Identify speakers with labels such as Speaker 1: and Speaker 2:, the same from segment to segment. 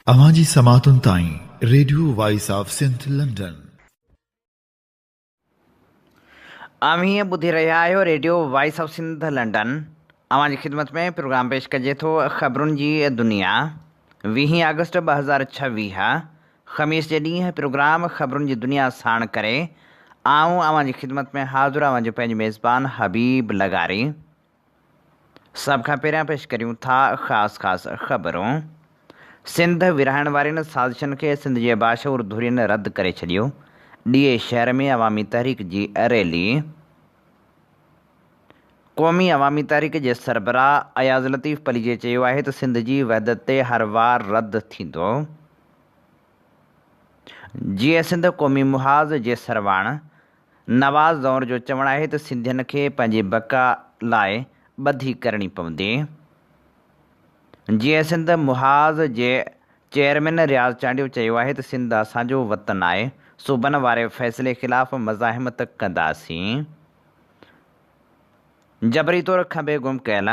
Speaker 1: अवांजी समातुन ताईं radio voice of Sindh London.
Speaker 2: हीअं ॿुधी रहिया आहियो radio voice of Sindh London. अवांजी ख़िदमत में प्रोग्राम पेश कजे थो ख़बरुनि जी दुनिया। 20 अगस्त 2026 ख़मीस जे ॾींहुं प्रोग्राम ख़बरुनि जी दुनिया साण करे आऊं अवांजी ख़िदमत में हाज़िर आहियां पंहिंजी मेज़बान हबीब लगारी। सभ खां पहिरियां पेश करियूं था ख़ासि ख़बरूं। सिंध विरहाइण वारनि साज़िशनि खे सिंध जे बाशऊर धुरियुनि रद्द करे छॾियो। ॾीए शहर में अवामी तहरीक जी रैली। क़ौमी अवामी तहरीक जे सरबराह अयाज़ लतीफ़ पलीजे चयो आहे त सिंध जी वहदत ते हर वार रद्द थींदो। जीअं सिंध क़ौमी मुहाज़ जे सरवाण नवाज़ दौर जो चवणु आहे त सिंधियुनि खे पंहिंजे बका लाइ ॿधी करणी पवंदी। जीअं सिंध मुहाज़ जे चेयरमैन रियाज़ चांडियो चयो आहे त सिंध असांजो वतन आहे, सूबनि वारे फ़ैसिले ख़िलाफ़ मज़ाहिमत कंदासीं। जबरी तौरु खंबे गुम कयल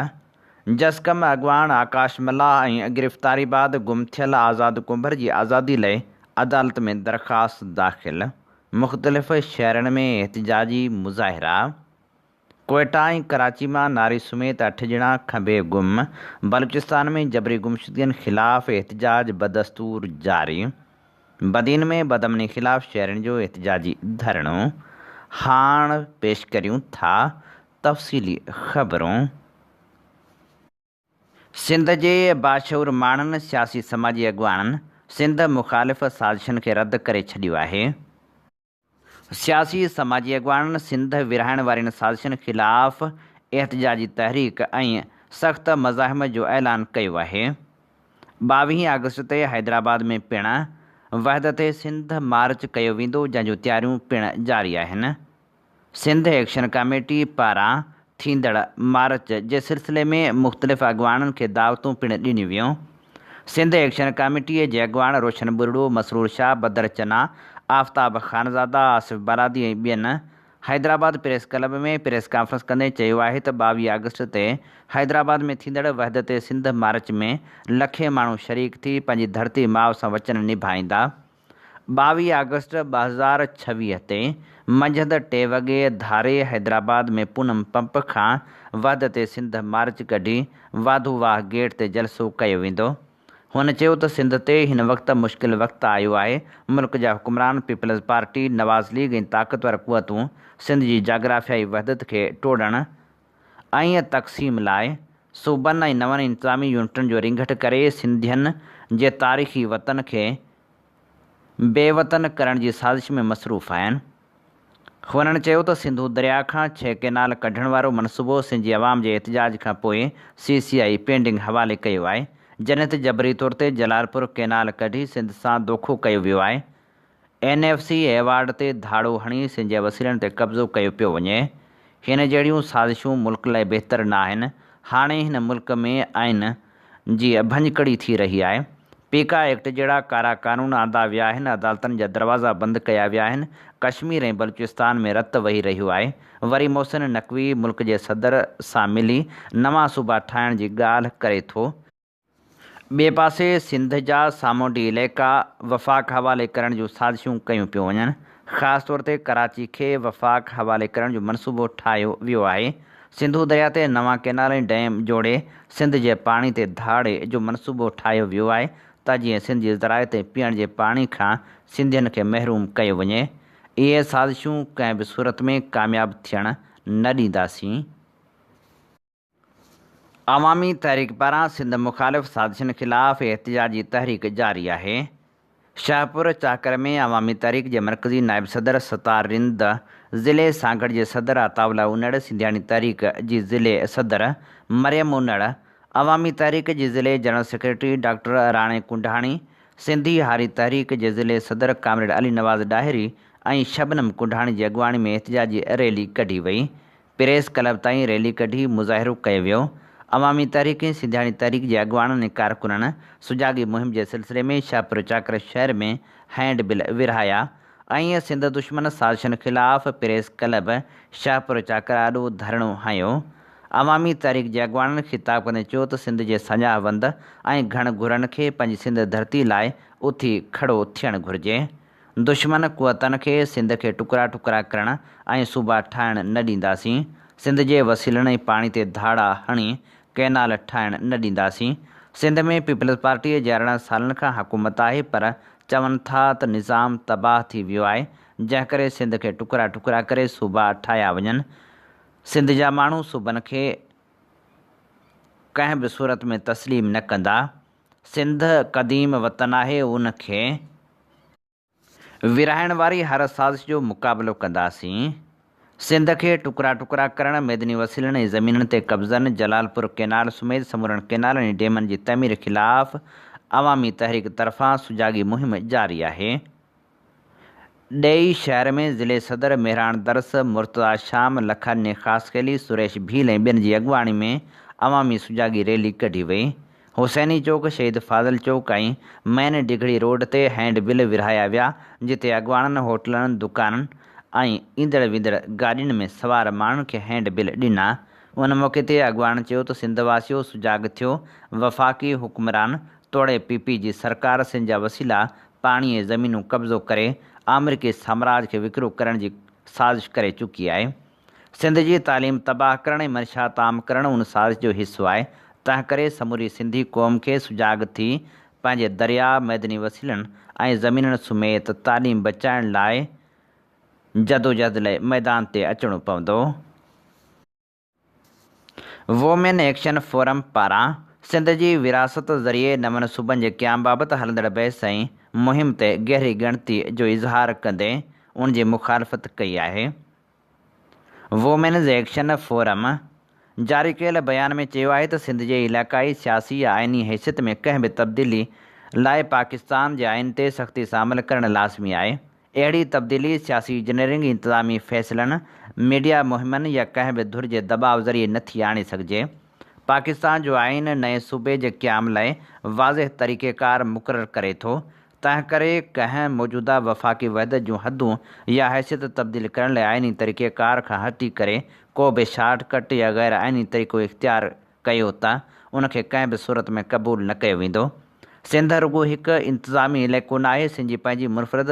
Speaker 2: जसकम अॻवान आकाश मल्लाह ऐं गिरफ़्तारी बाद गुम थियल आज़ाद कुंभर जी आज़ादी लाइ अदालत में दरख़्वास्त दाख़िल। मुख़्तलिफ़ शहरनि में एहतिजाजी मुज़ाहिरा। कोयटा ऐं कराची मां नारी समेत 8 ॼणा खंबे गुम। बलूचिस्तान में जबरी गुमशुदगियुनि ख़िलाफ़ एहतिजाज बदस्तूर जारी। बदीन में बदमनी ख़िलाफ़ शहरनि जो एहतिजाजी धरणो। हाणे पेश करियूं था तफ़सीली ख़बरूं। सिंध जे बाशऊर माण्हुनि सियासी समाजी अॻुवाननि सिंध मुख़ालिफ़ साज़िशनि खे रद्द करे छॾियो आहे। सियासी समाजी अॻुवाननि सिंध विरहाइण वारनि साज़िशनि ख़िलाफ़ एहतिजाजी तहरीक ऐं सख़्त मज़ाहिम जो ऐलान कयो आहे। 22 अगस्त ते हैदराबाद में पिणु वहदत सिंध मार्च कयो वेंदो, जंहिंजूं तयारियूं पिणु जारी आहिनि। सिंध एक्शन कमेटी पारां थींदड़ मार्च जे सिलसिले में मुख़्तलिफ़ अॻुवाननि खे दावतूं पिणु ॾिनियूं वियूं। सिंध एक्शन कमेटीअ जे अॻुवान रोशन बुरड़ो, मसरूर शाह, बदर चना, आफ्ताब ख़ानज़ादा, आसिफ़ बलादी ऐं ॿियनि हैदराबाद प्रेस क्लब में प्रेस कॉन्फ्रेंस कंदे चयो आहे त 22 अगस्त ते हैदराबाद में थींदड़ वहदत सिंध मार्च में लखे माण्हू शरीक थी पंहिंजी धरती माउ सां वचन निभाईंदा। 22 अगस्त 2026 ते मंझंदि 3 वॻे धारे हैदराबाद में पूनम पंप खां वहदत सिंध मार्च कढी वाधू वाह गेट ते जलसो कयो वेंदो। हुन चयो त सिंध ते हिन वक़्तु मुश्किल वक़्तु आयो आहे। मुल्क जा हुक्मरान, पीपल्स पार्टी, नवाज़ लीग ऐं ताक़तवर क़ुवतूं सिंध जी जाग्राफ़ियाई वहदत खे टोड़ण ऐं तक़सीम लाइ सूबनि ऐं नवनि इंतिज़ामी यूनिटुनि जो रिंगठ करे सिंधियुनि जे तारीख़ी वतन खे बेवतन करण जी साज़िश में मसरूफ़ आहिनि। हुननि चयो त सिंधू दरिया खां 6 केनाल कढण वारो मनसूबो सिंध जी अवाम जे एहतिजाज खां पोइ CCI पेंडिंग हवाले कयो आहे, जॾहिं त जबरी तौर ते जलालपुर केनाल कढी सिंध सां दोखो कयो वियो आहे। NFC एवार्ड ते धाड़ो हणी सिंध जे वसीलनि ते कब्ज़ो कयो पियो वञे। हिन जहिड़ियूं साज़िशूं मुल्क लाइ बहितर न आहिनि। हाणे हिन मुल्क में आइन जी भञकड़ी थी रही आहे। पीका एक्ट जहिड़ा कारा क़ानून आंदा विया आहिनि। अदालतनि जा दरवाज़ा बंदि कया विया आहिनि। कश्मीर ऐं बलूचिस्तान में रतु वही रहियो आहे। वरी मोहसिन नक़वी मुल्क जे सदर सां मिली नवां सूबा ठाहिण जी ॻाल्हि करे थो। ॿिए पासे सिंध जा सामूंडी इलाइक़ा वफ़ाक़ हवाले करण जूं साज़िशूं कयूं पियूं वञनि। ख़ासि तौर ते कराची खे वफ़ाक़ हवाले करण जो मनसूबो ठाहियो वियो आहे। सिंधू दरिया ते नवां केनाल ऐं डैम जोड़े सिंध जे पाणी ते धाड़े जो मनसूबो ठाहियो वियो आहे त जीअं सिंध जी ज़राइत ऐं पीअण जे पाणी खां सिंधियुनि खे महरूम कयो वञे। इहे साज़िशूं कंहिं बि सूरत में कामयाबु थियण न ॾींदासीं। अवामी तहरीक पारां सिंध मुख़ालिफ़ साज़िशनि ख़िलाफ़ एहतिजाजी तहरीक जारी आहे। शाहपुर चाकर में अवामी तहरीक जे मरकज़ी नायब सदर सतार रिंद, ज़िले सांगड़ जे सदर अताउल्ला उनड़, सिंधियाणी तहरीक जी ज़िले सदर मरियम उनड़, अवामी तहरीक जी ज़िले general secretary doctor Rane Kundhani, Sindhi Hari Tehreek जे ज़िले सदर कामरेड अली नवाज़ डाहिरी ऐं शबनम कुंढाणी जी अॻुवाणी में एहतिजाजी रैली कढी वई। प्रेस क्लब ताईं रैली कढी मुज़ाहिरो कयो वियो। अवामी तहरीक ऐं सिंधियाणी तहरीक जे अॻुवाननि ऐं कारकुननि सुजाॻी मुहिम जे सिलसिले में शाहपुर चाकर शहर में हैंड बिल विरहाया ऐं सिंध दुश्मन साज़िशनि ख़िलाफ़ प्रेस क्लब शाहपुर चाकर आॾो धरणो हयो। अवामी तहरीक जे अॻुवाननि ख़िताब कंदे चयो त सिंध जे सॼा वंद ऐं घण घुरनि खे पंहिंजी सिंध धरती लाइ उथी खड़ो थियणु घुरिजे। दुश्मन क़ुवतनि खे सिंध खे टुकड़ा टुकड़ा करण ऐं सूबा ठाहिणु न ॾींदासीं। सिंध जे वसीलनि ऐं पाणी ते धाड़ा हणी कैनाल ठाहिणु न ॾींदासीं। सिंध में पीपल्स पार्टीअ जे 18 सालनि खां हुकूमत आहे, पर चवनि था त निज़ाम तबाह थी वियो आहे, जंहिं करे सिंध खे टुकड़ा टुकड़ा करे सूबा ठाहिया वञनि। सिंध जा माण्हू सूबनि खे कंहिं बि सूरत में तस्लीम न कंदा। सिंध क़दीम वतन आहे, उन खे विरहाइण वारी हर साज़िश जो मुक़ाबिलो कंदासीं। सिंध खे टुकड़ा टुकड़ा करण, मैदनी वसीलनि ऐं ज़मीननि ते कब्ज़नि, जलालपुर कैनाल समेत समूरनि कैनालनि ऐं डेमनि जी तमीर ख़िलाफ़ अवामी तहरीक तरफ़ां सुजाॻी मुहिम जारी आहे। ॾेई शहर में ज़िले सदर मेहरान दरस, मुर्तज़ा शाम, लखन ख़ासकेली, सुरेश भील ऐं ॿियनि जी अॻुवाणी में अवामी सुजाॻी रैली कढी वई। हुसैनी चौक, शहीद फाज़ल चौक ऐं मैन डिघड़ी रोड ते हैंड बिल विरहाया विया, जिते अॻुवाननि होटलनि, दुकाननि ऐं ईंदड़ वेंदड़ गाॾियुनि में सवार माण्हुनि खे हैंड बिल ॾिना। उन मौक़े ते अॻुवान चयो त सिंध वासियो सुजाॻ थियो। वफ़ाक़ी हुक्मरान तोड़े PP जी सरकार सिंध जा वसीला, पाणी ऐं ज़मीनूं कब्ज़ो करे अमरीकी साम्राज खे विकिरो करण जी साज़िश करे चुकी आहे। सिंध जी तालीम तबाह करण ऐं मंशात आम करण उन साज़िश जो हिसो आहे। तंहिं करे समूरी सिंधी क़ौम खे सुजाॻ थी पंहिंजे दरिया, मैदनी वसीलनि ऐं ज़मीननि समेत तालीम बचाइण लाइ जदोजहद लाइ मैदान ते अचणो पवंदो। वोमेन एक्शन फोरम पारां सिंध जी विरासत ज़रिए नवनि सूबनि जे क़याम बाबति हलंदड़ बहस ऐं मुहिम ते गहरी ॻणती जो इज़हार कंदे उन जी मुखालफ़त कई आहे। वोमेन्स एक्शन फोरम जारी कयल बयान में चयो आहे त सिंध जे इलाक़ाई सियासी या आइनी हैसियत में कंहिं बि तब्दीली लाइ पाकिस्तान जे आइन ते सख़्ती सां अमल करणु लाज़मी आहे। अहिड़ी तब्दीली सियासी इंजीनियरिंग, इंतज़ामी फ़ैसिलनि, मीडिया मुहिमनि या कंहिं बि धुर जे दबाव ज़रिए नथी आणे सघिजे। पाकिस्तान जो आइन नए सूबे जे क़याम लाइ वाज़िह तरीक़ेकार मुक़ररु करे थो। तंहिं करे कंहिं मौजूदा वफ़ाक़ी वहदत जूं हदूं या हैसियत तब्दील करण लाइ आइनी तरीक़ेकार खां हटी करे को बि शॉर्टकट या गैर आइनी तरीक़ो इख़्तियार कयो त उनखे कंहिं बि सूरत में क़बूल न कयो वेंदो। सिंध रुॻो हिकु इंतिज़ामी इलाइक़ो न आहे। सिंध जी पंहिंजी मुनफ़रिद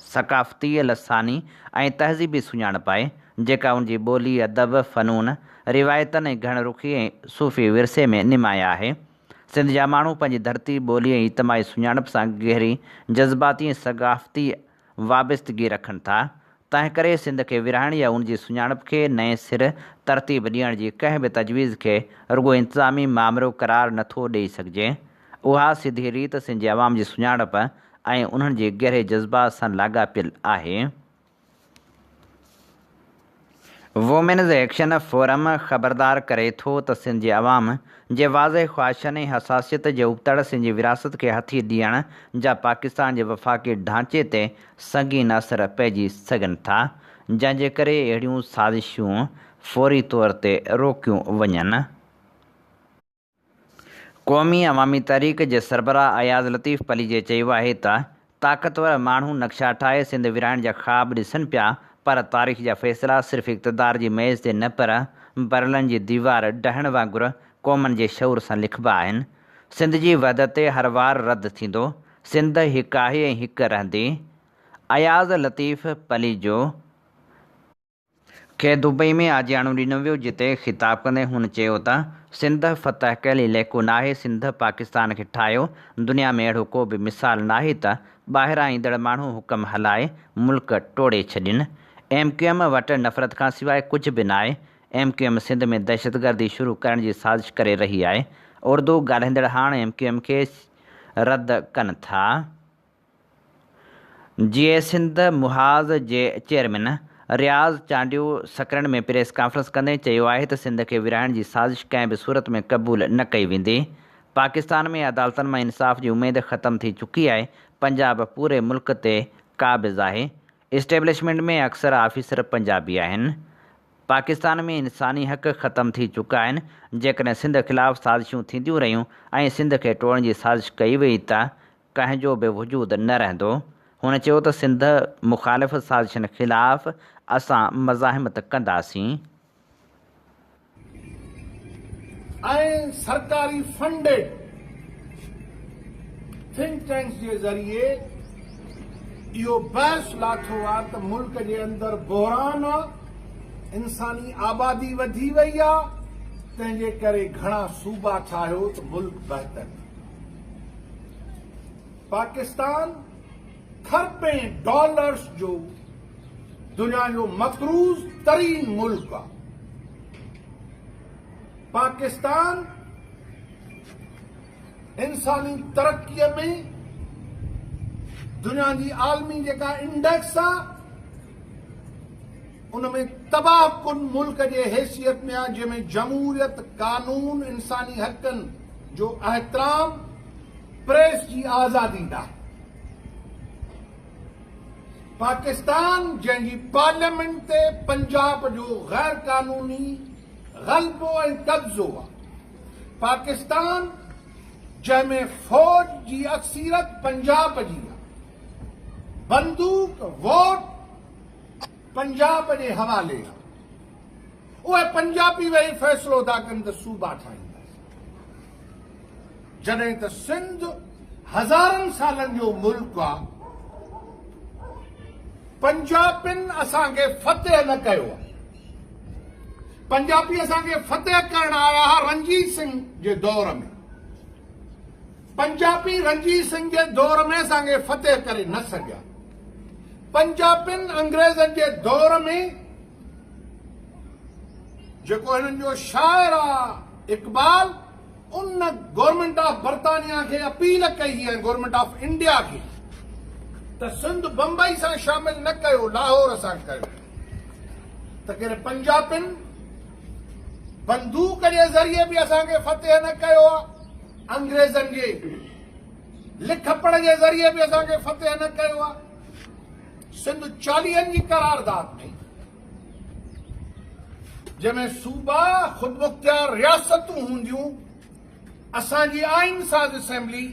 Speaker 2: सक़ाफ़ती, लसानी ऐं तहज़ीबी सुञाणप आहे, जेका उनजी ॿोली, अदब, फ़नून, रिवायतनि ऐं घण रुखी ऐं सूफ़ी विरसे में निमाया आहे। सिंध जा माण्हू पंहिंजी धरती, ॿोली ऐं इज्तिमाही सुञाणप सां गहरी जज़्बाती ऐं सक़ाफ़ती वाबस्तगी रखनि था। तंहिं करे सिंध खे विरहाइण या उनजी सुञाणप खे नएं सिर तरतीब ॾियण जी कंहिं बि तजवीज़ खे रुॻो इंतिज़ामी मामिलो क़रार नथो ॾेई सघिजे। उहा सिधी रीत सिंध जे अवाम जी सुञाणप ऐं उन्हनि जे गहरे जज़्बात सां लाॻापियल आहे। वोमेन्स एक्शन फोरम ख़बरदार करे थो त सिंध जे अवाम जे वाज़े ख़्वाहिशनि ऐं हसासियत जे उबतड़ सिंध जी विरासत खे हथी ॾियण जा पाकिस्तान जे वफ़ाक़ी ढांचे ते संगीन असर पइजी सघनि था, जंहिंजे करे अहिड़ियूं साज़िशूं फ़ौरी तौर ते रोकियूं वञनि। क़ौमी अवामी तहरीक जे सरबराह अयाज़ लतीफ़ पलीजे चयो आहे त ताक़तवर माण्हू नक्शा ठाहे सिंध विरहाइण जा ख़्वाब ॾिसनि पिया, पर तारीख़ जा फ़ैसिला सिर्फ़ु इक़्तिदार जी मेज़ ते न, पर बरलनि जी दीवार ढहण वांगुरु क़ौमनि जे शऊर सां लिखिबा आहिनि। सिंध जी वहदत ते हर वार रद्द थींदो। सिंध हिकु आहे ऐं हिकु रहंदी। अयाज़ लतीफ़ पलीजो खे दुबई में आजियाणो ॾिनो वियो, जिते ख़िताब कंदे हुन चयो त सिंध फ़तह कयल इलाइक़ो नाहे। सिंध पाकिस्तान खे ठाहियो। दुनिया में अहिड़ो को बि मिसाल नाहे त ॿाहिरां ईंदड़ माण्हू हुकम हलाए मुल्क टोड़े छॾनि। MQM वटि नफ़रत खां सवाइ कुझु बि न आहे। MQM सिंध में दहशतगर्दी शुरू करण जी साज़िश करे रही आहे। उर्दू ॻाल्हाईंदड़ हाणे MQM खे रद्द कनि था। GA सिंध मुहाज़ जे चेयरमैन रियाज़ चांडियो सकरन में प्रेस कॉन्फ्रेंस कंदे चयो आहे त सिंध खे विरहाइण जी साज़िश कंहिं बि सूरत में क़बूल न कई वेंदी। पाकिस्तान में अदालतनि मां इंसाफ़ जी उमेद ख़तम थी चुकी आहे। पंजाब पूरे मुल्क ते क़ाबिज़ आहे। इस्टेब्लिशमेंट में अक्सर ऑफिसर पंजाबी आहिनि। पाकिस्तान में इंसानी हक़ ख़तम थी चुका आहिनि। जेकॾहिं सिंध ख़िलाफ़ साज़िशूं थींदियूं रहियूं ऐं सिंध खे टोड़ण जी साज़िश कई वई त कंहिंजो बि वजूद न रहंदो। हुन चयो त सिंध मुख़ालिफ़ साज़िशनि ख़िलाफ़ असां मज़ाहिमत कंदासीं।
Speaker 3: ऐं सरकारी फंडेड थिंक टैंक्स जे ज़रिए इहो बहस लाथो आहे त मुल्क जे अंदरि बहरान आहे, इंसानी आबादी वधी वई आहे, तंहिंजे करे घणा सूबा ठाहियो त मुल्क बहितर। पाकिस्तान खरबें डॉलर्स जो दुनिया जो मक़रूज़ तरीन मुल्क आहे। पाकिस्तान इंसानी तरक्कीअ में दुनिया जी आलमी जेका इंडेक्स आहे उनमें तबाह कुन मुल्क जे हैसियत में आहे, जंहिंमें जमहूरियत, कानून, इंसानी हक़नि जो एहतराम, प्रेस जी आज़ादी आहे। पाकिस्तान जंहिंजी पार्लियामेंट ते पंजाब जो गैर कानूनी ग़ल्बो ऐं कब्ज़ो आहे। पाकिस्तान जंहिंमें फौज जी अक्सीरत पंजाब जी आहे, बंदूक वोट पंजाब जे हवाले आहे। उहे पंजाबी वेही फ़ैसिलो था कनि त सूबा ठाहींदासीं, जॾहिं त सिंध हज़ारनि सालनि जो मुल्क आहे। पंजाबियुनि असांखे फतेह न कयो आहे। पंजाबी असांखे फतेह करण आया हुआ रणजीत सिंह जे दौर में। पंजाबी रणजीत सिंह जे दौर में असांखे फतेह करे न सघिया। पंजाबियुनि अंग्रेज़नि जे दौर में जेको हिननि जो शाइर आहे इक़बाल, उन गवर्नमेंट ऑफ बरतानिया खे अपील कई आहे, गवर्नमेंट ऑफ इंडिया खे, त सिंध बम्बई सां शामिल न कयो, लाहौर सां कयो। त कहिड़े पंजाबियुनि बंदूक जे ज़रिए बि असांखे फतेह न कयो आहे, अंग्रेज़नि जे लिख पढ़ जे ज़रिए बि असांखे फतेह न कयो आहे। सिंध 40 जी करारदाद में, जंहिंमें सूबा ख़ुद मुख्तियार रियासतूं हूंदियूं, असांजी आइन साज़ असेंबली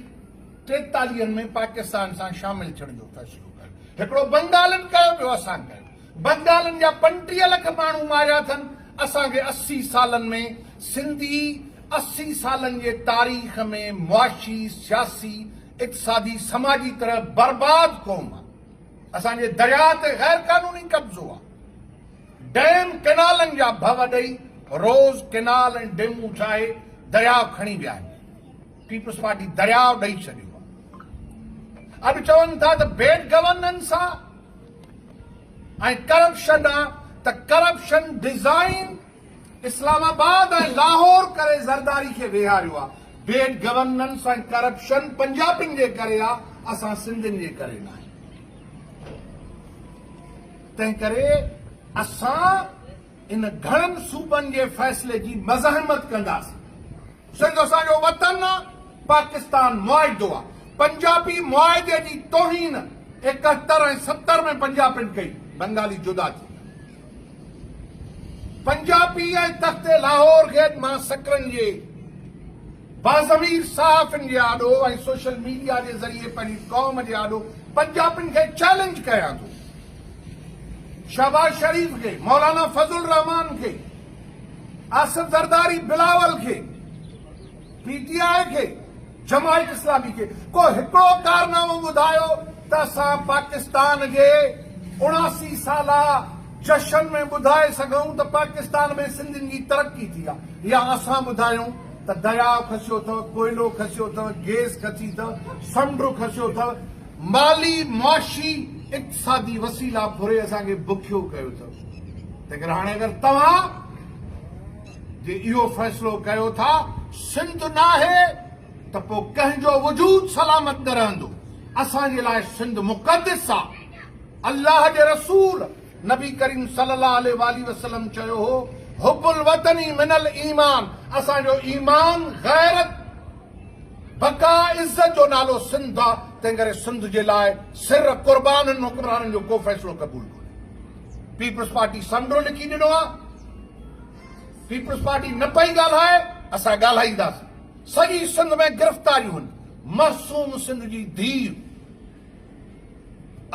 Speaker 3: 43 में पाकिस्तान सां शामिल थियण जो फ़ैसिलो कयो। हिकिड़ो बंगालनि कयो, ॿियो असां कयो। बंगालनि जा 35 लख माण्हू मारिया अथनि। असांखे 80 सालनि में सिंधी 80 सालनि जे तारीख़ में मुआशी, सियासी, इक़्तिसादी, समाजी तरह बर्बाद क़ौम आहे। असांजे दरिया ते गैर कानूनी कब्ज़ो आहे। डैम केनालनि जा भव ॾेई रोज़ केनाल ऐं डेमूं ठाहे दरियाव खणी विया आहिनि। पीपल्स पार्टी दरियाव ॾेई छॾियो आहे। अॼु चवनि था त बेड गवर्नेंस आहे ऐं करप्शन आहे, त करप्शन डिज़ाइन इस्लामाबाद ऐं लाहौर करे ज़रदारी खे वेहारियो आहे। बेड गवर्नेंस ऐं करप्शन पंजाबियुनि जे करे आहे, असां सिंधियुनि जे करे न आहे। तंहिं करे असां इन घणनि सूबनि जे फ़ैसिले जी मज़ाहिमत कंदासीं। सिंध असांजो वतन आहे, पाकिस्तान मुआहिदो आहे। पंजाबी मुआहिदे जी तौहीन 71 ऐं 70 में पंजाबियुनि कई, बंगाली जुदा थी। पंजाबी ऐं तख़्ते लाहौर खे मां सकरनि जे बाज़मीर सहाफ़ियुनि जे आॾो ऐं सोशल मीडिया जे ज़रिए पंहिंजी क़ौम जे आॾो पंजाबियुनि खे चैलेंज कयां थो। शहबाज शरीफ खे, मौलाना फज़लुर रहमान खे, आसिफ ज़रदारी बिलावल खे, पीटीआई खे, जमायत इस्लामी खे को हिकिड़ो कारनामो ॿुधायो त असां पाकिस्तान खे 79 साला जशन में ॿुधाए सघूं त पाकिस्तान में सिंधियुनि जी तरक़ी थी आहे, या असां ॿुधायूं त दरियाव खसियो अथव, कोयलो खसियो अथव, गैस खसी अथव, समुंड खसियो अथव, माली मुआशी इक़्तिसादी वसीला फुरे असांखे बुखियो कयो अथव। तंहिं हाणे अगरि तव्हां जे इहो फ़ैसिलो कयो था सिंध न आहे त पोइ कंहिंजो वजूद सलामत न रहंदो। असांजे लाइ सिंध मुक़दस आहे। अल्लाह जे रसूल नबी करीम सल्लल्लाहु अलैहि वसल्लम चयो हो, हुब्बुल वतनी मिनल ईमान। असांजो ईमान, गैरत, बका, इज़त जो नालो सिंध आहे। तंहिं करे सिंध जे लाइ सिर क़ुर्बाननि हुक्मराननि जो को फ़ैसिलो क़बूल कोन्हे। पीपल्स पार्टी समंडो लिखी ॾिनो आहे। पीपल्स पार्टी न पई ॻाल्हाए, असां ॻाल्हाईंदासीं। सॼी सिंध में गिरफ़्तारियूं आहिनि। मासूम सिंध जी धीउ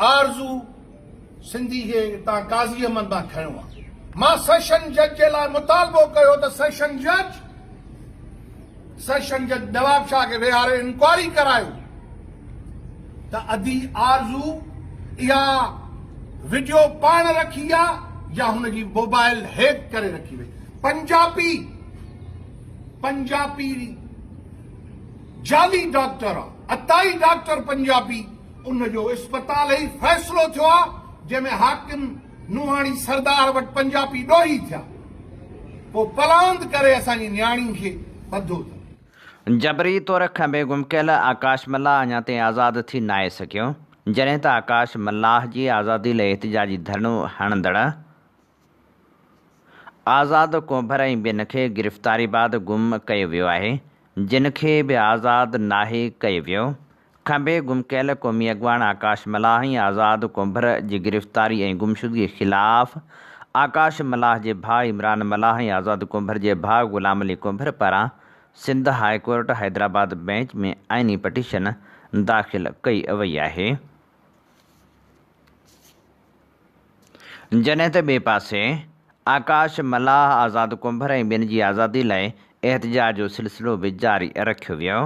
Speaker 3: आरज़ू सिंधी खे तव्हां काज़ी अहमद मां खयो आहे। मां सेशन जज जे लाइ मुतालबो कयो त सेशन जज सेशन जज नवाब शाह खे वेहारे इंक्वायरी करायो त अदी आरज़ू इहा वीडियो पाण रखी आहे या हुनजी मोबाइल हैक करे रखी वई। पंजाबी जाली डॉक्टर आहे, अताई डॉक्टर पंजाबी, उनजो इस्पताल ई फ़ैसिलो थियो आहे जंहिंमें हाकिम नुहाणी सरदार वटि पंजाबी ॾोही थिया, पोइ पलांद करे असांजी न्याणी खे ॿधो अथनि।
Speaker 2: जबरी तौर खंबे गुम कयल आकाश मल्लाह अञा ताईं आज़ादु थी न आहे सघियो, जॾहिं त आकाश मल्लाह जी आज़ादी लाइ एहतिजाजी धरणो हणंदड़ आज़ाद कोभर ऐं ॿियनि खे गिरफ़्तारी बाद गुम कयो वियो आहे, जिन खे बि आज़ादु नाहे कयो वियो। खंबे गुम कयल क़ौमी अॻवान आकाश मल्लाह ऐं आज़ाद कोभर जी गिरफ़्तारी ऐं गुमशुदगी ख़िलाफ़ आकाश मल्लाह जे भाउ इमरान मल्लाह ऐं आज़ाद कोभर जे भाउ ग़ुलाम अली कोभर पारां Sindh high court Hyderabad bench में आइनी पटिशन दाख़िल कई वई आहे। जॾहिं त ॿिए पासे आकाश मल्लाह आज़ाद कोभर ऐं ॿियनि जी आज़ादी लाइ एहतिजाज जो सिलसिलो बि जारी रखियो वियो।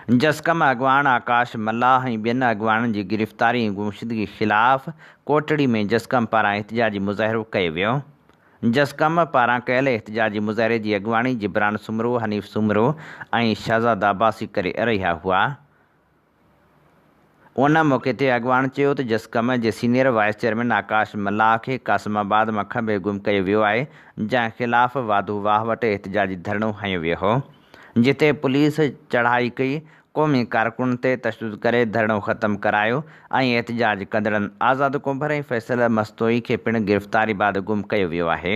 Speaker 2: जसकम अॻवान आकाश मल्लाह ऐं ॿियनि अॻवाननि जी गिरफ़्तारी ऐं गुमशुदगी ख़िलाफ़ कोटड़ी में जसकम पारां एहतिजाजी मुज़ाहिरो कयो वियो। जसकम पारां कयल एहतिजाजी मुज़ाहिरे जी अॻवानी जिब्रान सुमरो, हनीफ़ सुमरो ऐं शहज़ाद अब्बासी करे रहिया हुआ। उन मौक़े ते अॻवान चयो त जसकम जे सीनियर वाइस चेयरमैन आकाश मल्लाह खे कासिमाबाद मां खंबे गुम कयो वियो आहे, जंहिं ख़िलाफ़ वाधू वाह वटि एहतिजाजी धरणो हंयो वियो हो, जिते पुलिस चढ़ाई कई, क़ौमी कारकुन ते तशदुद करे धरणो ख़तमु करायो ऐं एहतिजाज कंदड़नि आज़ाद कोभर ऐं फैसल मस्तोई खे पिणु गिरफ़्तारी बाद गुम कयो वियो आहे।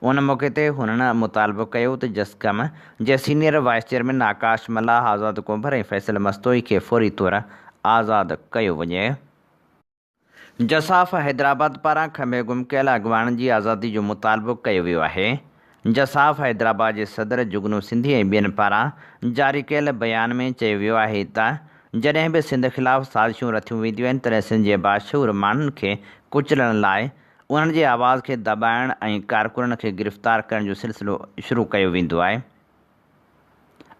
Speaker 2: उन मौक़े ते हुननि मुतालबो कयो त जसकम जे सीनियर वाइस चेयरमैन आकाश मल्लाह, आज़ाद कोभर ऐं फैसल मस्तोई खे फौरी तौर आज़ादु कयो वञे। जसाफ़ हैदराबाद पारां खंबे गुम कयल अॻवाननि जी आज़ादी जो मुतालबो कयो वियो आहे। जसाफ़ हैदराबाद जे सदर जुगनू सिंधी ऐं ॿियनि पारां जारी कयल बयान में चयो वियो आहे त जॾहिं बि सिंध ख़िलाफ़ु साज़िशूं रथियूं वेंदियूं आहिनि, तॾहिं सिंध जे बाशूर माण्हुनि खे कुचलण लाइ उन्हनि जे आवाज़ खे दॿाइण ऐं कारकुननि खे गिरफ़्तार करण जो सिलसिलो शुरू कयो वेंदो आहे।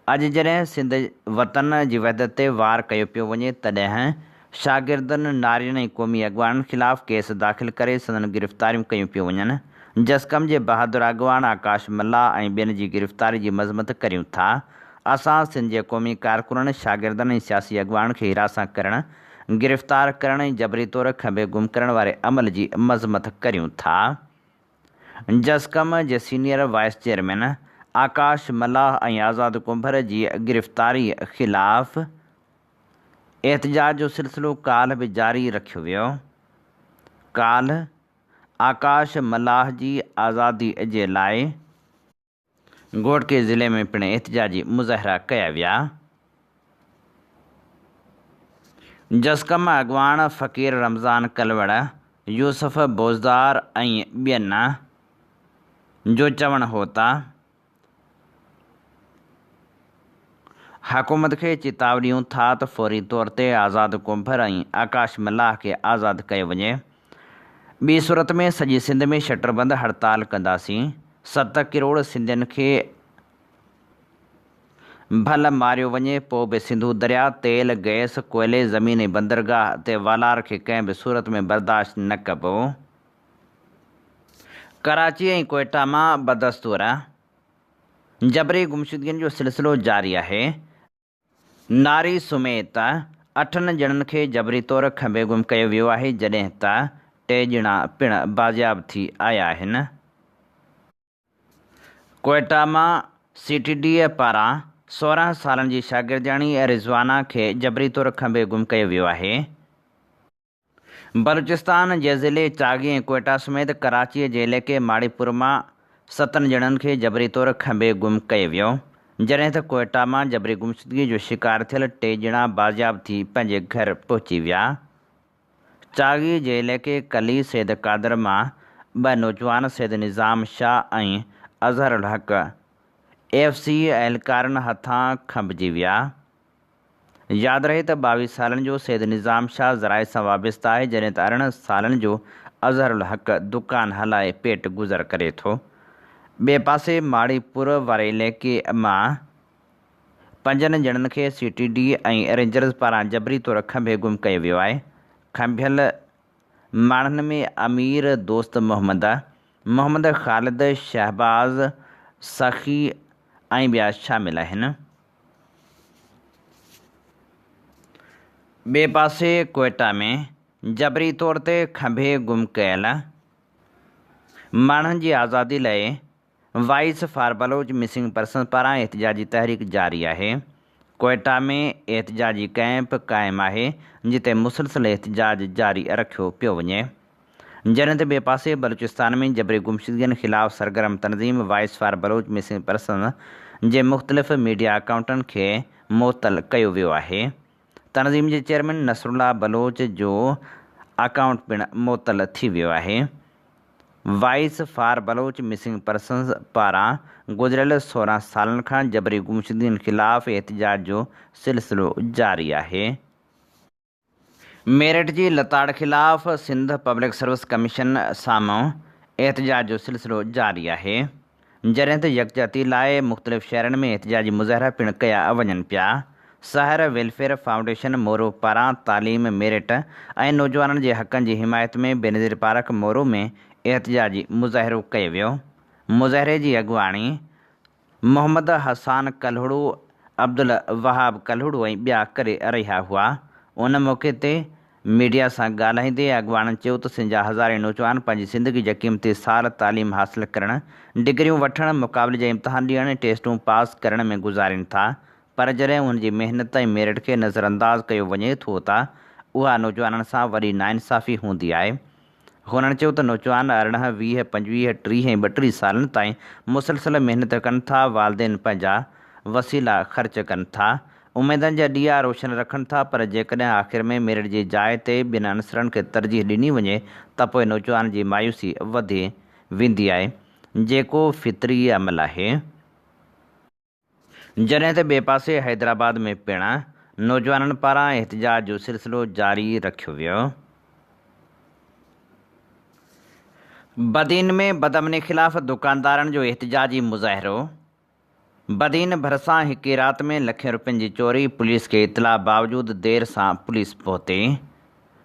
Speaker 2: अॼु जॾहिं सिंध वतन जी वहदत ते वार कयो पियो वञे, तॾहिं शागिर्दनि, नारियुनि ऐं क़ौमी अॻवाननि ख़िलाफ़ु केस दाख़िल करे संदनि गिरफ़्तारियूं कयूं पियूं वञनि। जसकम जे बहादुर अॻवान आकाश मल्लाह ऐं ॿियनि जी गिरफ़्तारी जी मज़मत करियूं था। असां सिंध जे क़ौमी कारकुननि, शागिर्दनि ऐं सियासी अॻवान खे हिरासत करणु, गिरफ़्तार करणु ऐं जबरी तौर खंबे गुम करण वारे अमल जी मज़मत करियूं था। जसकम जे सीनियर वाइस चेयरमैन आकाश मल्लाह ऐं आज़ाद कोभर जी गिरफ़्तारी ख़िलाफ़ एहतिजाज जो सिलसिलो काल्ह बि जारी रखियो वियो। काल्ह आकाश मल्लाह जी आज़ादी जे लाइ घोटके ज़िले में पिणु एहतिजाजी मुज़ाहिरा कया विया। जसकम अॻवान फ़क़ीर रमज़ान कलवड़, यूसुफ बोज़दार ऐं ॿियनि जो चवणु हो त हुकूमत खे चेतावनी ॾियूं था त फौरी तौर ते आज़ाद कोभर ऐं आकाश मल्लाह खे आज़ादु कयो वञे। ॿी सूरत में सॼी सिंध में शटरबंद हड़ताल कंदासीं। 7 करोड़ सिंधियुनि खे भल मारियो वञे, पोइ बि सिंधु दरिया, तेल, गैस, कोयले, ज़मीन ऐं बंदरगाह ते वालार खे कंहिं बि सूरत में बर्दाश्त न कबो। कराची ऐं कोयटा मां बदस्तूर जबरी गुमशुदगियुनि जो सिलसिलो जारी आहे। नारी सुमेत 8 ॼणनि खे जबरी तौर खंबे गुम कयो वियो आहे, जॾहिं त 3 ॼणा पिणु बाज़ियाब थी आया आहिनि। कोयटा मां CTD पारां 16 सालनि जी शागिर्दियाणी रिज़वाना खे जबरी तौर खंबे गुम कयो वियो आहे। बलूचिस्तान जे ज़िले चागी ऐं कोयटा समेत कराचीअ जे इलाइक़े माड़ीपुर मां 7 ॼणनि खे जबरी तौर खंबे गुम कयो वियो, जॾहिं त कोयटा मां जबरी गुमशुदगी जो शिकार थियल 3 ॼणा बाज़ियाब थी पंहिंजे घर पहुची विया। चागी जे इलाइक़े कली सैद कादर मां 2 नौजवान सैद निज़ाम शाह ऐं अज़हरुल हक़ AFC एहलकारनि हथां खंबिजी विया। यादि रहे त 22 सालनि जो सैद निज़ाम शाह ज़राए सां वाबस्ता आहे, जॾहिं त 18 सालनि जो अज़हरुल हक़ दुकान हलाए पेट गुज़र करे थो। ॿिए पासे माड़ीपुर वारे इलाइक़े मां 5 ॼणनि खे CTD ऐं रेंजर्स पारां जबरी तौरु खंभे गुम कयो वियो आहे। खंभियल माण्हुनि में अमीर दोस्त मोहम्मद ख़ालिद, शहबाज़, सखी ऐं ॿिया शामिल आहिनि। ॿिए पासे कोयटा में जबरी तौर ते खंभे गुम कयल माण्हुनि जी आज़ादी लाइ voice for Baloch missing person पारां एहतिजाजी तहरीक जारी आहे। कोयटा में एहतिजाजी कैंप क़ाइमु आहे जिते मुसलसल एहतिजाज जारी रखियो पियो वञे। जॾहिं त ॿिए पासे बलूचिस्तान में जबरी गुमशुदगियुनि ख़िलाफ़ सरगर्म तनज़ीम voice for Baloch missing person जे मुख़्तलिफ़ मीडिया अकाउंटनि खे मुअतल कयो वियो आहे। तनज़ीम जे चेयरमैन नसरुल्लाह बलोच जो अकाउंट पिणु मुअतल थी वियो आहे। Voice for Baloch missing persons पारां गुज़िरियल 16 सालनि खां जबरी गुमशुदगियुनि ख़िलाफ़ एहतिजाज जो सिलसिलो जारी आहे। मेरठ जी लताड़ ख़िलाफ़ सिंध पब्लिक सर्विस कमीशन साम्हूं एहतिजाज जो सिलसिलो जारी आहे। जॾहिं त यकजहती लाइ मुख़्तलिफ़ शहरनि में एहतिजाजी मुज़ाहिरा पिणु कया वञनि पिया। शहर वेलफेयर फाउंडेशन मोरो पारां तालीम मेरठ ऐं नौजवाननि जे हक़नि जी हिमायत में बेनज़ीर पार्क मोरो में एहतिजाजी मुज़ाहिरो कयो वियो। मुज़ाहिरे जी अॻुवाणी मोहम्मद हसान कल्हड़ो, अब्दुल वहाब कल्हड़ो ऐं ॿिया करे रहिया हुआ। उन मौक़े ते मीडिया सां ॻाल्हाईंदे अॻुवाणनि चयो त 53 हज़ार नौजवान पंहिंजी ज़िंदगी जा क़ीमती साल तालीम हासिलु करणु, डिग्रियूं वठणु, मुक़ाबले जा इम्तिहान ॾियणु, टेस्टूं पास करण में गुज़ारीनि था, पर जॾहिं उनजी महिनत ऐं मेरिट खे नज़रअंदाज़ कयो वञे थो त उहा नौजवाननि सां वॾी नाइंसाफ़ी हूंदी आहे। हुननि चयो त नौजवान 18, 20, 25, 30 ऐं 32 सालनि ताईं मुसलसल महिनत कनि था, वालदेन पंहिंजा वसीला ख़र्च कनि था, उमेदनि जा ॾीआ रोशन रखनि था, पर जेकॾहिं आख़िर में मेरिट जी जाइ ते ॿिनि अंसरनि खे तरजीह ॾिनी वञे त पोइ नौजवान जी मायूसी वधी वेंदी आहे, जेको फितरी अमल आहे। जॾहिं त ॿिए पासे हैदराबाद में पिणु नौजवाननि पारां एहतिजाज जो सिलसिलो जारी रखियो वियो। बदीन में बदअमनी ख़िलाफ़ दुकानदारनि जो एहतिजाजी मुज़ाहिरो। बदीन भरिसां हिकु राति में लखें रुपयनि जी चोरी, पुलिस खे इतला बावजूदि देर सां पुलिस पहुती।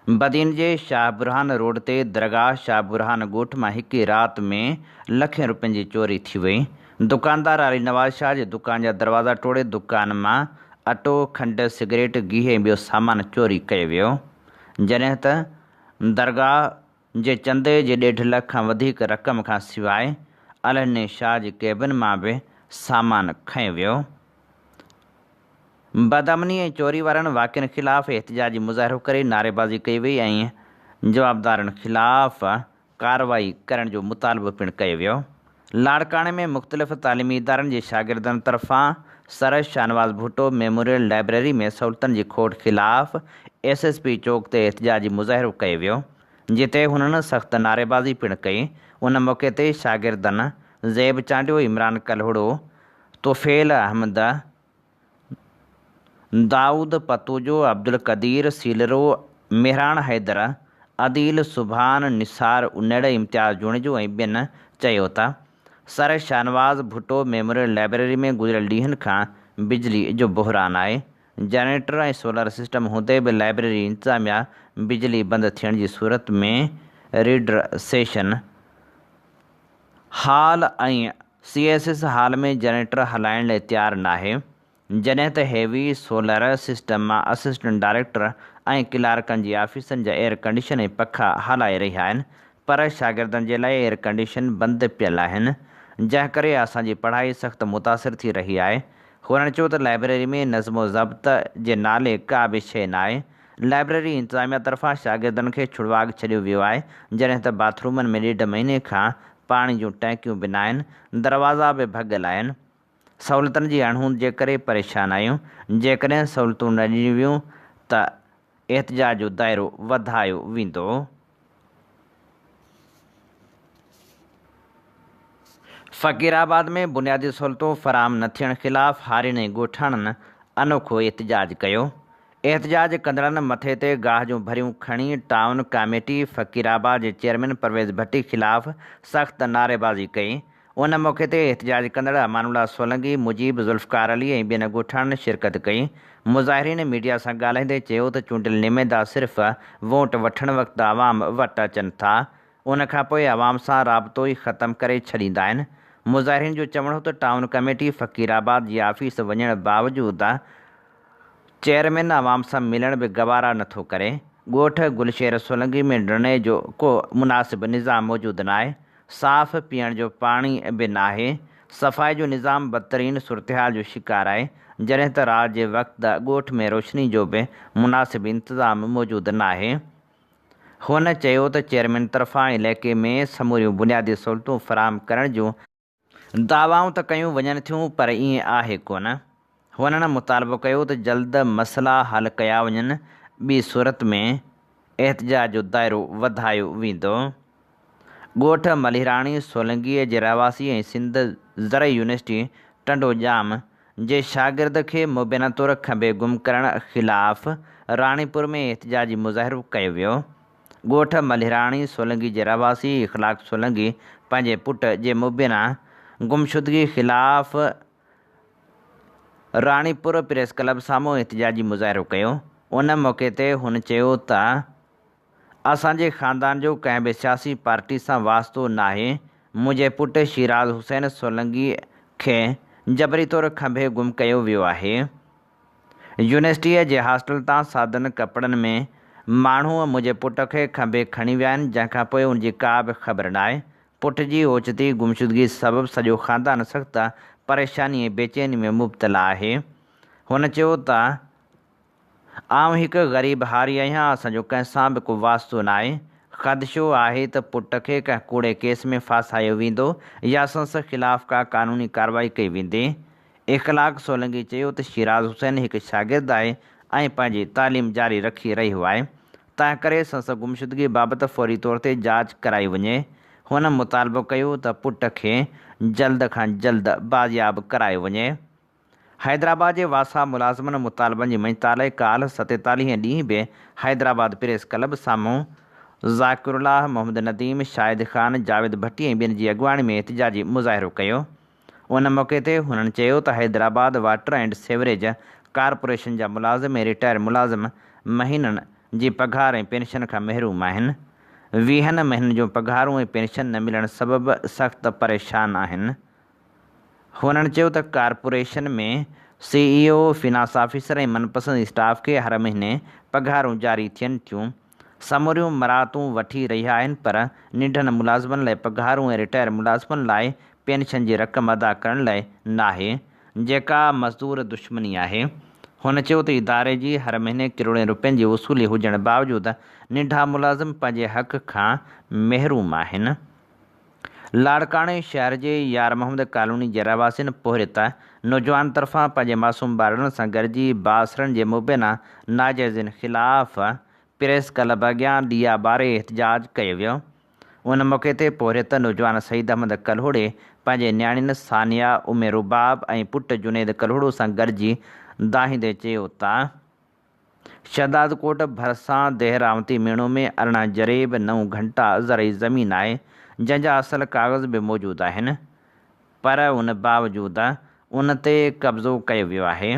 Speaker 2: बदीन जे शाह बुरहान रोड ते दरगाह शाह बुरहान ॻोठ मां हिकु राति में लखें रुपयनि जी चोरी थी वई। दुकानदार अली नवाज़ शाह जे दुकान जा दरवाज़ा टोड़े दुकान मां अटो, खंडु, सिगरेट, गिह ऐं ॿियो सामान चोरी कयो वियो। जॾहिं त दरगाह जे चंदे जे 1.5 लख खां वधीक रक़म खां सवाइ अली शाह जे कैबिन मां बि सामान खंयो वियो। बदअमनी ऐं चोरी वारनि वाक़िअनि ख़िलाफ़ एहतिजाजी मुज़ाहिरो करे नारेबाज़ी कई वई ऐं जवाबदारनि ख़िलाफ़ कार्रवाई करण जो मुतालबो पिणु कयो वियो। लाड़काणे में मुख़्तलिफ़ तालीमी इदारनि जे शागिर्दनि तरफ़ां sir Shahnawaz Bhutto memorial library में सहूलियतुनि जी खोट ख़िलाफ़ SSP चौक ते एहतिजाजी मुज़ाहिरो कयो वियो, जिते हुननि सख़्तु नारेबाज़ी पिणु कई। उन मौक़े ते शागिर्दनि ज़ैब चांडियो, इमरान कल्हड़ो, तोफ़ेल अहमद, दाऊद पतूजो, अब्दुल कदीर सीलरो, मेहरान हैदर, अदील सुभान, निसार उन्नड़, इम्तियाज़ जुणिजो ऐं ॿियनि चयो त sir Shahnawaz Bhutto memorial library में गुज़िरियल ॾींहंनि खां बिजली जो बहिरान आहे। जनरेटर ऐं सोलर सिस्टम हूंदे बि लाइब्रेरी इंतिज़ामिया बिजली बंदि थियण जी सूरत में रीडर सेशन हाल ऐं CSS हाल में जनरेटर हलाइण लाइ तयारु नाहे। जॾहिं त हेवी सोलर सिस्टम मां असिस्टेंट डायरेक्टर ऐं क्लार्कनि जी ऑफिसनि जा एयर कंडीशन ऐं पखा हलाए रहिया आहिनि, पर शागिर्दनि जे लाइ एयर कंडीशन बंदि पियल आहिनि, जंहिं करे असांजी पढ़ाई सख़्तु मुतासिर थी रही आहे। हुननि चयो त लाइब्रेरी में नज़्म ज़ब्त जे नाले का बि शइ न आहे। लाइब्रेरी इंतिज़ामिया तरफ़ां शागिर्दनि खे छुड़वाग छॾियो वियो आहे, जॾहिं त बाथरूमनि में 1.5 महीने खां पाणी जूं टैंकियूं बि न आहिनि, दरवाज़ा बि भॻल आहिनि। सहूलियतुनि जी अणहूंद जे करे परेशान आहियूं। जेकॾहिं सहूलियतूं न ॾिनियूं वियूं त एहतिजाज जो दाइरो वधायो वेंदो। फ़कीराबाद में बुनियादी सहूलियतूं फ़राहम न थियण ख़िलाफ़ हारियुनि ऐं ॻोठाणनि अनोखो एहतिजाज कयो। एहतिजाज कंदड़नि मथे ते गाह जूं भरियूं खणी टाउन कमेटी फ़कीराबाद जे चेयरमैन परवेज़ भट्टी ख़िलाफ़ सख़्तु नारेबाज़ी कई। उन मौक़े ते एहतजाज कंदड़ अमानुल्ला सोलंकी, मुजीब ज़ुल्फ़कार अली ऐं ॿियनि ॻोठाणनि शिरकत कई। मुज़ाहिरीन मीडिया सां ॻाल्हाईंदे चयो त चूंडियल नुमाइंदा सिर्फ़ु वोट वठण वक़्तु आवाम वटि अचनि था, उन खां पोइ आवाम सां राबितो ई ख़तमु करे छॾींदा आहिनि। मुज़ाहिरीन जो चवणु हो त टाउन कमेटी फ़क़ीराबाद जी आफ़ीस वञण बावजूदि चेयरमैन आवाम सां मिलण बि गवारा नथो करे। ॻोठ गुलशेर सोलंकी में ड्रेनेज जो को मुनासिब निज़ाम मौजूदु न आहे, साफ़ पीअण जो पाणी बि न आहे, सफ़ाई जो निज़ाम बदतरीन सूरतहाल जो शिकार आहे, जॾहिं त राति जे वक़्तु ॻोठ में रोशनी जो बि मुनासिब इंतज़ाम मौजूदु न आहे। हुन चयो त चेयरमैन तरफ़ां इलाइक़े में समूरियूं बुनियादी सहूलियतूं फ़राहम करण जूं दावाऊं त कयूं वञनि थियूं, पर ईअं आहे कोन। हुननि मुतालबो कयो त जल्द मसइला हल कया वञनि, ॿी सूरत में एहतजाज जो दाइरो वधायो वेंदो। ॻोठ मलिराणी सोलंकीअ जे रहवासी ऐं सिंध ज़रई यूनिवर्सिटी टंडोजाम जे शागिर्द खे मुबैना तौरु खंभे गुम करण ख़िलाफ़ राणीपुर में एहतजाजी मुज़ाहिरो कयो वियो। ॻोठ मलिराणी सोलंकी जे रहवासी इख़लाक़ सोलंकी पंहिंजे पुट जे मुबैना गुमशुदगी ख़िलाफ़ राणीपुर प्रेस क्लब साम्हूं एहतजाजी मुज़ाहिरो कयो। उन मौक़े ते हुन चयो त असांजे ख़ानदान जो कंहिं बि सियासी पार्टी सां वास्तो नाहे। मुंहिंजे पुटु शिराज़ हुसैन सोलंकी खे जबरी तौरु खंभे गुम कयो वियो आहे। यूनिवर्सिटीअ जे हॉस्टल तां सादनि कपिड़नि में माण्हू मुंहिंजे पुट खे खंभे खणी विया आहिनि, जंहिंखां पोइ उनजी का बि ख़बर न आहे। पुट जी ओचिती गुमशुदगी सबबु सॼो ख़ानदान सख़्तु परेशानी ऐं बेचैनी में मुब्तला आहे। हुन चयो त आउं हिकु ग़रीब हारी आहियां, असांजो कंहिं सां बि को वास्तो न आहे। ख़दशो आहे त पुट खे कंहिं कूड़े केस में फासायो वेंदो या संसद ख़िलाफ़ का क़ानूनी कार्रवाई कई वेंदी। इख़लाक़ सोलंकी चयो त शिराज़ हुसैन हिकु शागिर्दु आहे ऐं पंहिंजी तालीम जारी रखी रहियो आहे, तंहिं करे संसद गुमशुदगी बाबति फ़ौरी तौर ते जांच कराई वञे। हुन मुतालबो कयो त पुट खे जल्द खां जल्द बाज़ियाब करायो वञे। हैदराबाद जे वासा मुलाज़िमनि मुतालबनि जी मञताल काल्ह 47 ॾींहं बि हैदराबाद प्रेस क्लब साम्हूं ज़ाकिरुल्लाह, मोहम्मद नदीम, शाहिद ख़ान, जावेद भट्टी ऐं ॿियनि जी अॻुवाणी में एहतजाजी मुज़ाहिरो कयो। उन मौक़े ते हुननि चयो त Hyderabad water and sewerage corporation जा मुलाज़िम ऐं रिटायर मुलाज़िम महीननि जी पघार ऐं पेंशन खां महरूम आहिनि। 20 महीननि जूं पघारूं ऐं पेंशन न मिलण सबबि सख़्तु परेशान आहिनि। हुननि चयो त कारपोरेशन में CEO, फिनांस ऑफिसर ऐं मनपसंद स्टाफ खे हर महीने पघारूं जारी थियनि थियूं। समूरियूं मराहतूं वठी रहिया आहिनि, पर निंढनि मुलाज़िमनि लाइ पघारूं ऐं रिटायर मुलाज़िमनि लाइ पेंशन जी रक़म अदा करण लाइ नाहे, जेका मज़दूर दुश्मनी आहे। हुन चयो त इदारे जी हर महीने किरोड़ें रुपयनि जी वसूली हुजण बावजूदि निंढा मुलाज़िम पंहिंजे हक़ खां महरूम आहिनि। लाड़काणे शहर जे यार मोहम्मद कॉलोनी जे रहवासियुनि पोहरे त नौजवान तरफ़ां पंहिंजे मासूम ॿारनि सां गॾिजी बासरनि जे मुबैना नाजाइज़नि ख़िलाफ़ प्रेस क्लब अॻियां ॾीया ॿारे एहतजाज कयो वियो। उन मौक़े ते पोहरे त नौजवान सईद अहमद कल्होड़े पंहिंजे नियाणियुनि सानिया, उमे रुबाब ऐं पुटु जुनैद कल्होड़ो सां गॾिजी दाहींदे चयो त शहदादकोट भरिसां देहरावती मेणो में 18 जरेब 9 घंटा ज़रई ज़मीन आहे, जंहिंजा असल काग़ज़ बि मौजूदु आहिनि, पर उन बावजूदि उन ते कब्ज़ो कयो वियो आहे,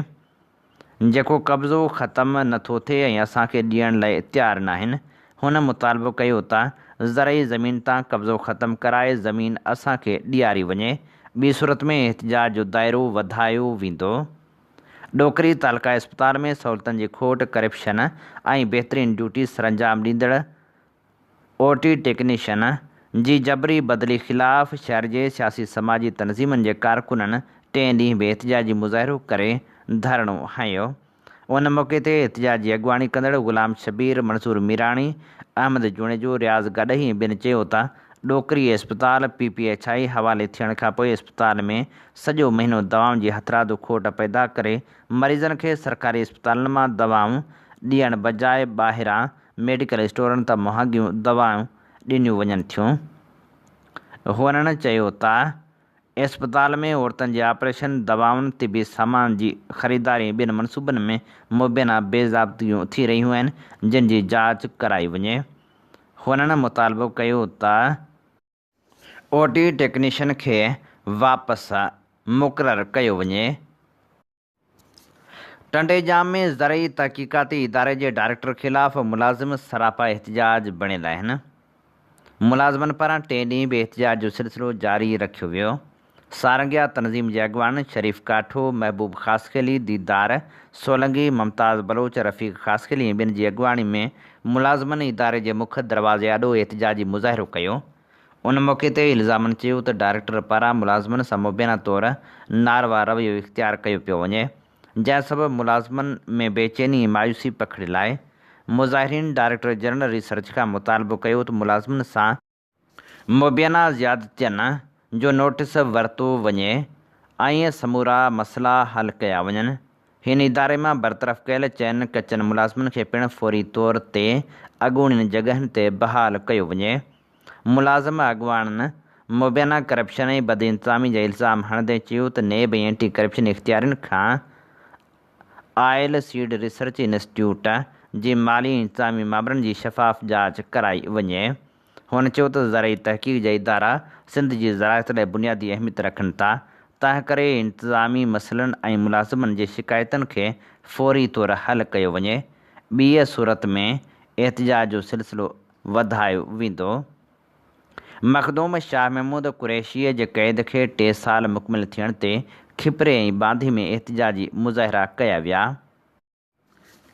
Speaker 2: जेको कब्ज़ो ख़तमु नथो थिए ऐं असांखे ॾियण लाइ तयारु न आहिनि। हुन मुतालबो कयो त ज़रई ज़मीन तां कब्ज़ो ख़तमु कराए ज़मीन असांखे ॾियारी वञे, ॿी सूरत में एहतजाज जो दाइरो वधायो वेंदो। ॾोकरी तालुका इस्पताल में सहूलियतुनि जी खोट, करप्शन ऐं बहितरीन ड्यूटी सरंजाम ॾींदड़ OT टेक्नीशियन जी जबरी बदिली ख़िलाफ़ शहर जे सियासी समाजी तनज़ीमनि जे कारकुननि 3 ॾींहं बि एहतजाजी मुज़ाहिरो करे धरणो हंयो। उन मौक़े ते एहतजाजी अॻुवाणी कंदड़ ग़ुलाम शबीर, मंसूर मीराणी, अहमद जुणेजो, रियाज़ गॾही ऐं ॿियनि चयो त ॾोकरी इस्पताल PPHI हवाले थियण खां पोइ इस्पताल में सॼो महीनो दवाउनि जी हथरादू खोट पैदा करे मरीज़नि खे सरकारी इस्पतालनि मां दवाऊं ॾियण बजाए ॿाहिरां मेडिकल स्टोरनि तां महांगियूं दवाऊं ॾिनियूं वञनि थियूं। हुननि चयो त इस्पताल में औरतुनि जे ऑपरेशन, दवाउनि, तिबी सामान जी ख़रीदारी ऐं ॿियनि मनसूबनि में मुबैना बेज़ाब्तियूं थी रहियूं आहिनि, जिन जी जांच कराई वञे। हुननि मुतालबो कयो त OT टेक्नीशियन खे वापसि मुक़ररु कयो वञे। टंडेजाम में ज़रई तहक़ीक़ाती इदारे जे डायरेक्टर ख़िलाफ़ मुलाज़िम सरापा एहतिजाज बणियल आहिनि। मुलाज़िमनि पारां 3 ॾींहं बि एहतिजाज जो सिलसिलो जारी रखियो वियो। सारंगिया तनज़ीम जे अॻुवान शरीफ़ काठो, महबूब ख़ासखेली, दीदार सोलंगी, मुमताज़ बलोच, रफ़ीक़ ख़ासखेली ऐं ॿिनि जी अॻुवाणी में मुलाज़िमनि इदारे जे मुख्य दरवाज़े आॾो एहतिजाजी मुज़ाहिरो कयो। उन मौक़े ते इल्ज़ामनि चयो त डायरेक्टर पारां मुलाज़िमनि सां मुबैना तौरु नारवा रवैयो इख़्तियार कयो पियो वञे, जंहिं सबबि मुलाज़िमनि में बेचैनी ऐं मायूसी पखिड़ियल आहे। मुज़ाहिरीन डायरेक्टर जनरल रिसर्च खां मुतालबो कयो त मुलाज़िमनि सां मुबैना ज़ियादतियुनि जो नोटिस वरितो वञे ऐं समूरा मसइला हल कया वञनि। हिन इदारे मां बरतरफ़ कयल चइनि कचनि मुलाज़िमनि खे पिणु फ़ौरी तौर ते अॻूणियुनि जॻहियुनि ते बहाल कयो वञे। मुलाज़िम अॻुवाणनि मुबैना करप्शन ऐं बदइंतज़ामी जा इल्ज़ाम हणंदे चयो त नेब ऐं एंटी करप्शन इख़्तियारियुनि खां आयल सीड रिसर्च इंस्टीट्यूट जी माली ऐं इंतज़ामी मामलनि जी शफ़ाफ़ जांच कराई वञे। हुन चयो त ज़रई तहक़ीक़ जा इदारा सिंध जी ज़राअत लाइ बुनियादी अहमियत रखनि था, तंहिं करे इंतज़ामी मसइलनि ऐं मुलाज़िमनि जी शिकायतुनि खे फ़ौरी तौरु हल कयो वञे। ॿीअ सूरत में एहतिजाज जो सिलसिलो वधायो वेंदो। मखदूम शाह महमूद कुरैशीअ जे क़ैद खे 3 साल मुकमिल थियण ते खिपरे ऐं बांधी में एहतिजाजी मुज़ाहिरा कया विया।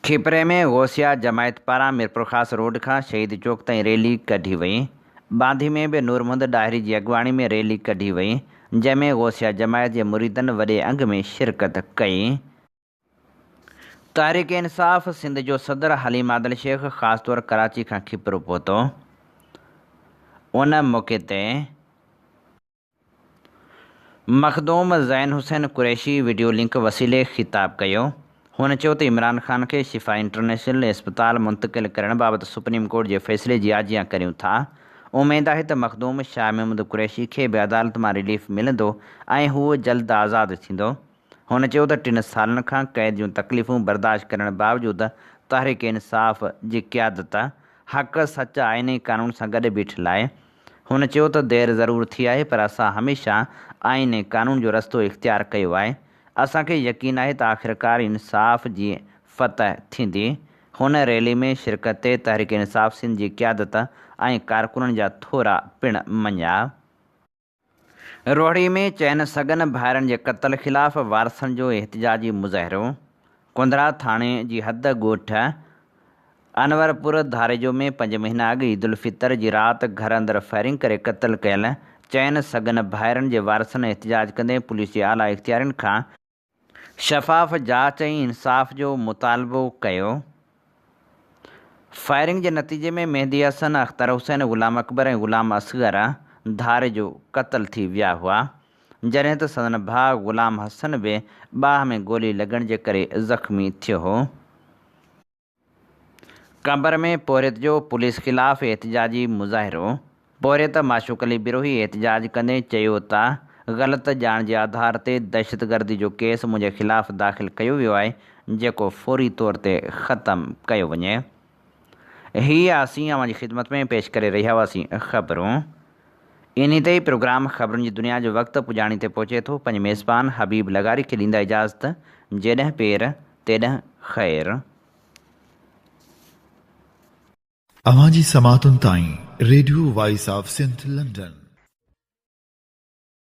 Speaker 2: खिपरे में गौसिया जमायत पारां मीरपुर ख़ासि रोड खां शहीद चौक ताईं रैली कढी वई। बांधी में बि नूर मुहम्मद डाहिरी जी अॻुवाणी में रैली कढी वई, जंहिंमें गौसिया जमायत जे मुरीदनि वॾे अंग में शिरकत कई। तहरीक इंसाफ़ सिंध जो सदर हलीम आदिल शेख ख़ासि तौरु कराची खां खिपरो पहुतो। उन मौक़े ते मखदूम ज़ैन हुसैन कुरैशी वीडियो लिंक वसीले ख़िताब कयो। हुन चयो त इमरान ख़ान खे शिफ़ा इंटरनेशनल इस्पताल मुंतक़िल करण बाबति सुप्रीम कोर्ट जे फ़ैसिले जी आजियां करियूं था। उमेदु आहे त मखदूम शाह महमूद कुरैशी खे बि अदालत मां रिलीफ मिलंदो ऐं हू जल्द आज़ादु थींदो। हुन चयो त 3 सालनि खां क़ैद जूं तकलीफ़ूं बर्दाश्त करण बावजूदि तहरीक इंसाफ़ जी क़यादत हक़, सच, आइनी क़ानून सां गॾु बीठल आहे। हुन चयो त देरि ज़रूरु थी आहे, पर असां हमेशह आइनी क़ानून जो रस्तो इख़्तियार कयो आहे। असांखे यकीन आहे त आख़िरकार इंसाफ़ जी फ़तह थींदी। हुन रैली में शिरकत ते तहरीक इंसाफ़ सिंध जी क़यादत ऐं कारकुननि जा थोरा पिणु मञिया। रोहड़ी में चइनि सगन भाइरनि जे क़त्ल ख़िलाफ़ वारसनि जो एहतिजाजी मुज़ाहिरो। कुंदरा थाणे जी हद ॻोठ अनवरपुर धारेजो में 5 महीना अॻु ईद उल फितर जी राति घर अंदरि फायरिंग करे क़त्ल कयल चइनि सगन भाइरनि जे वारसनि एहतिजाज कंदे पुलिस जे आला इख़्तियारनि खां शफ़ाफ़ जांच ऐं इंसाफ़ जो मुतालबो कयो। फायरिंग जे नतीजे में मेहदी हसन, अख्तर हुसैन, ग़ुलाम अकबर ऐं ग़ुलाम असगर धारे जो क़त्ल थी विया हुआ, जॾहिं त संदन भाउ ग़ुलाम हसन बि बाह में गोली लॻण जे करे ज़ख़्मी थियो हो। कंबर में पोरियत जो पुलिस ख़िलाफ़ एहतिजाजी मुज़ाहिरो। पोरियत माशूक़ अली बिरोही एहतिजाज कंदे चयो त ग़लति ॼाण जे आधार ते दहशतगर्दी जो केस मुंहिंजे ख़िलाफ़ दाख़िल कयो वियो आहे, जेको फ़ौरी तौर ते ख़तमु कयो वञे। हीअ असीं अव्हां जी ख़िदमत में पेश करे रहिया हुआसीं ख़बरूं। इन ते ई प्रोग्राम ख़बरुनि जी दुनिया जो वक़्तु पुॼाणी ते पहुचे थो। पंहिंजे मेज़बान हबीब लगारी खे ॾींदा इजाज़त। जेॾहिं पेर तेॾहिं ख़ैरु।
Speaker 1: अवां जी समातुनि ताईं radio voice of Sindh London